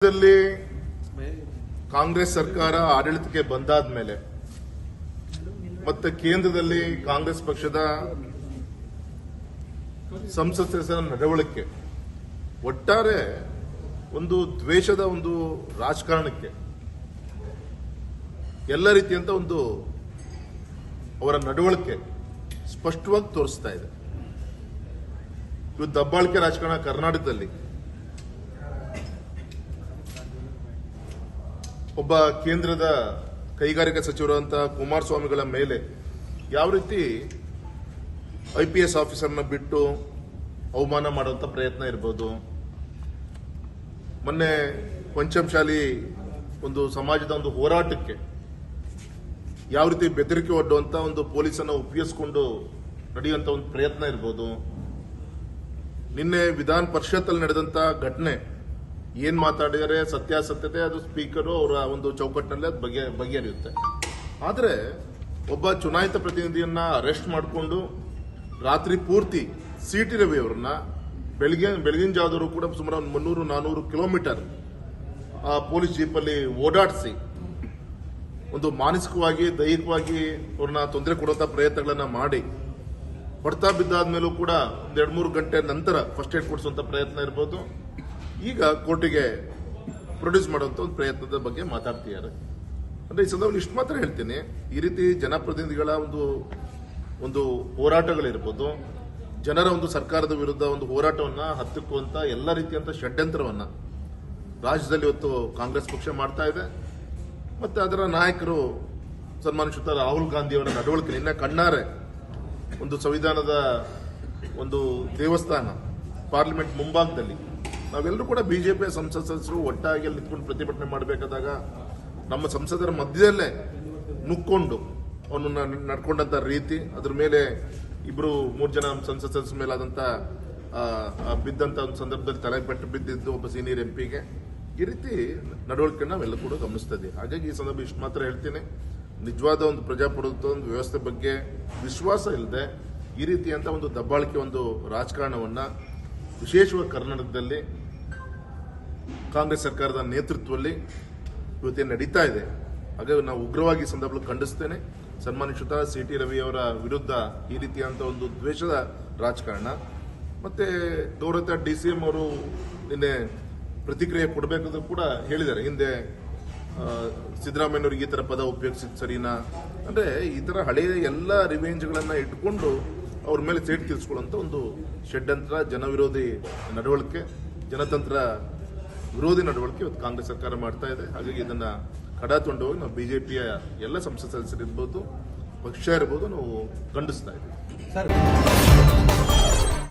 ರಾಜ್ಯದಲ್ಲಿ ಕಾಂಗ್ರೆಸ್ ಸರ್ಕಾರ ಆಡಳಿತಕ್ಕೆ ಬಂದಾದ ಮೇಲೆ ಮತ್ತೆ ಕೇಂದ್ರದಲ್ಲಿ ಕಾಂಗ್ರೆಸ್ ಪಕ್ಷದ ಸಂಸತ್ ಸದಸ್ಯರ ನಡವಳಿಕೆ ಒಟ್ಟಾರೆ ಒಂದು ದ್ವೇಷದ ಒಂದು ರಾಜಕಾರಣಕ್ಕೆ ಎಲ್ಲ ರೀತಿಯಂತ ಒಂದು ಅವರ ನಡವಳಿಕೆ ಸ್ಪಷ್ಟವಾಗಿ ತೋರಿಸ್ತಾ ಇದೆ. ಇವತ್ತು ದಬ್ಬಾಳಿಕೆ ರಾಜಕಾರಣ ಕರ್ನಾಟಕದಲ್ಲಿ ಒಬ್ಬ ಕೇಂದ್ರದ ಕೈಗಾರಿಕಾ ಸಚಿವರಂತಹ ಕುಮಾರಸ್ವಾಮಿಗಳ ಮೇಲೆ ಯಾವ ರೀತಿ IPS ಆಫೀಸರ್ನ ಬಿಟ್ಟು ಅವಮಾನ ಮಾಡುವಂತ ಪ್ರಯತ್ನ ಇರಬಹುದು. ಮೊನ್ನೆ ಪಂಚಮಶಾಲಿ ಒಂದು ಸಮಾಜದ ಒಂದು ಹೋರಾಟಕ್ಕೆ ಯಾವ ರೀತಿ ಬೆದರಿಕೆ ಒಡ್ಡುವಂತ ಒಂದು ಪೊಲೀಸನ್ನು ಉಪಯೋಗಿಸಿಕೊಂಡು ನಡೆಯುವಂತ ಒಂದು ಪ್ರಯತ್ನ ಇರಬಹುದು. ನಿನ್ನೆ ವಿಧಾನ ಪರಿಷತ್ ಅಲ್ಲಿ ನಡೆದಂತ ಘಟನೆ ಏನ್ ಮಾತಾಡಿದರೆ ಸತ್ಯಾಸತ್ಯತೆ ಅದು ಸ್ಪೀಕರು ಅವರ ಒಂದು ಚೌಕಟ್ಟಿನಲ್ಲಿ ಅದು ಬಗೆಹರಿಯುತ್ತೆ. ಆದರೆ ಒಬ್ಬ ಚುನಾಯಿತ ಪ್ರತಿನಿಧಿಯನ್ನ ಅರೆಸ್ಟ್ ಮಾಡಿಕೊಂಡು ರಾತ್ರಿ ಪೂರ್ತಿ CT ರವಿ ಅವರನ್ನ ಬೆಳಗಿನ ಜಾವದವರು ಕೂಡ ಸುಮಾರು 300-400 ಕಿಲೋಮೀಟರ್ ಆ ಪೊಲೀಸ್ ಜೀಪಲ್ಲಿ ಓಡಾಡಿಸಿ ಒಂದು ಮಾನಸಿಕವಾಗಿ ದೈಹಿಕವಾಗಿ ಅವ್ರನ್ನ ತೊಂದರೆ ಕೊಡುವಂತ ಪ್ರಯತ್ನಗಳನ್ನ ಮಾಡಿ ಹೊಡೆತ ಬಿದ್ದಾದ್ಮೇಲೂ ಕೂಡ 2-3 ಗಂಟೆ ನಂತರ ಫಸ್ಟ್ ಏಡ್ ಕೊಡಿಸುವಂತ ಪ್ರಯತ್ನ ಇರಬಹುದು. ಈಗ ಕೋರ್ಟಿಗೆ ಪ್ರೊಡ್ಯೂಸ್ ಮಾಡುವಂತ ಒಂದು ಪ್ರಯತ್ನದ ಬಗ್ಗೆ ಮಾತಾಡ್ತಿದ್ದಾರೆ. ಅಂದ್ರೆ ಈ ಸಂದರ್ಭದಲ್ಲಿ ಇಷ್ಟು ಮಾತ್ರ ಹೇಳ್ತೀನಿ, ಈ ರೀತಿ ಜನಪ್ರತಿನಿಧಿಗಳ ಒಂದು ಹೋರಾಟಗಳಿರ್ಬೋದು, ಜನರ ಒಂದು ಸರ್ಕಾರದ ವಿರುದ್ಧ ಒಂದು ಹೋರಾಟವನ್ನ ಹತ್ತಿಕ್ಕುವಂತ ಎಲ್ಲ ರೀತಿಯಂತ ಷಡ್ಯಂತ್ರವನ್ನ ರಾಜ್ಯದಲ್ಲಿ ಇವತ್ತು ಕಾಂಗ್ರೆಸ್ ಪಕ್ಷ ಮಾಡ್ತಾ ಇದೆ. ಮತ್ತೆ ಅದರ ನಾಯಕರು ಸನ್ಮಾನಿಸುತ್ತ ರಾಹುಲ್ ಗಾಂಧಿ ಅವರ ನಡವಳಿಕೆ ನಿನ್ನೆ ಕಣ್ಣಾರೆ ಒಂದು ಸಂವಿಧಾನದ ಒಂದು ದೇವಸ್ಥಾನ ಪಾರ್ಲಿಮೆಂಟ್ ಮುಂಭಾಗದಲ್ಲಿ ನಾವೆಲ್ಲರೂ ಕೂಡ ಬಿಜೆಪಿಯ ಸಂಸತ್ ಸದಸ್ಯರು ಒಟ್ಟಾಗಿ ಅಲ್ಲಿ ನಿಂತ್ಕೊಂಡು ಪ್ರತಿಭಟನೆ ಮಾಡಬೇಕಾದಾಗ ನಮ್ಮ ಸಂಸದರ ಮಧ್ಯದಲ್ಲೇ ನುಕ್ಕೊಂಡು ಅವನನ್ನ ನಡ್ಕೊಂಡಂತ ರೀತಿ, ಅದ್ರ ಮೇಲೆ 2-3 ಜನ ಸಂಸತ್ ಸದಸ್ಯರ ಮೇಲೆ ಆದಂತ ಬಿದ್ದಂತ ಒಂದು ಸಂದರ್ಭದಲ್ಲಿ ತಲೆಪೆಟ್ಟು ಬಿದ್ದಿದ್ದು ಒಬ್ಬ ಸೀನಿಯರ್ MP ಗೆ ಈ ರೀತಿ ನಡವಳಿಕೆ ನಾವೆಲ್ಲ ಕೂಡ ಗಮನಿಸ್ತಾ ಇದ್ದೀವಿ. ಹಾಗಾಗಿ ಈ ಸಂದರ್ಭ ಇಷ್ಟು ಮಾತ್ರ ಹೇಳ್ತೀನಿ, ನಿಜವಾದ ಒಂದು ಪ್ರಜಾಪ್ರಭುತ್ವ ಒಂದು ವ್ಯವಸ್ಥೆ ಬಗ್ಗೆ ವಿಶ್ವಾಸ ಇಲ್ಲದೆ ಈ ರೀತಿಯಂತ ಒಂದು ದಬ್ಬಾಳಿಕೆ ಒಂದು ರಾಜಕಾರಣವನ್ನ ವಿಶೇಷವಾಗಿ ಕರ್ನಾಟಕದಲ್ಲಿ ಕಾಂಗ್ರೆಸ್ ಸರ್ಕಾರದ ನೇತೃತ್ವದಲ್ಲಿ ಇವತ್ತೇನು ನಡೀತಾ ಇದೆ. ಹಾಗಾಗಿ ನಾವು ಉಗ್ರವಾಗಿ ಈ ಸಂದರ್ಭದಲ್ಲಿ ಖಂಡಿಸ್ತೇನೆ. ಸನ್ಮಾನಿತ CT ರವಿ ಅವರ ವಿರುದ್ಧ ಈ ರೀತಿಯಂತ ಒಂದು ದ್ವೇಷದ ರಾಜಕಾರಣ. ಮತ್ತೆ ಗೌರವ DCM ಅವರು ನಿನ್ನೆ ಪ್ರತಿಕ್ರಿಯೆ ಕೊಡಬೇಕಾದ್ರೂ ಕೂಡ ಹೇಳಿದ್ದಾರೆ, ಹಿಂದೆ ಸಿದ್ದರಾಮಯ್ಯನವ್ರಿಗೆ ಈ ತರ ಪದ ಉಪಯೋಗಿಸಿದ್ ಸರಿನಾ, ಅಂದ್ರೆ ಈ ತರ ಹಳೆಯ ಎಲ್ಲ ರಿವೆಂಜ್ಗಳನ್ನ ಇಟ್ಕೊಂಡು ಅವ್ರ ಮೇಲೆ ಸೇಟ್ ತೀರಿಸಿಕೊಳ್ಳುವಂತ ಒಂದು ಷಡ್ಯಂತ್ರ, ಜನವಿರೋಧಿ ನಡವಳಿಕೆ, ಜನತಂತ್ರ ವಿರೋಧಿ ನಡವಳಿಕೆ ಇವತ್ತು ಕಾಂಗ್ರೆಸ್ ಸರ್ಕಾರ ಮಾಡ್ತಾ ಇದೆ. ಹಾಗಾಗಿ ಇದನ್ನ ಕಡಾತೊಂಡೋಗಿ ನಾವು ಬಿಜೆಪಿಯ ಎಲ್ಲ ಸಂಸತ್ ಸದಸ್ಯರಿರ್ಬೋದು, ಪಕ್ಷ ಇರ್ಬೋದು, ನಾವು ಖಂಡಿಸ್ತಾ ಇದ್ದೀವಿ.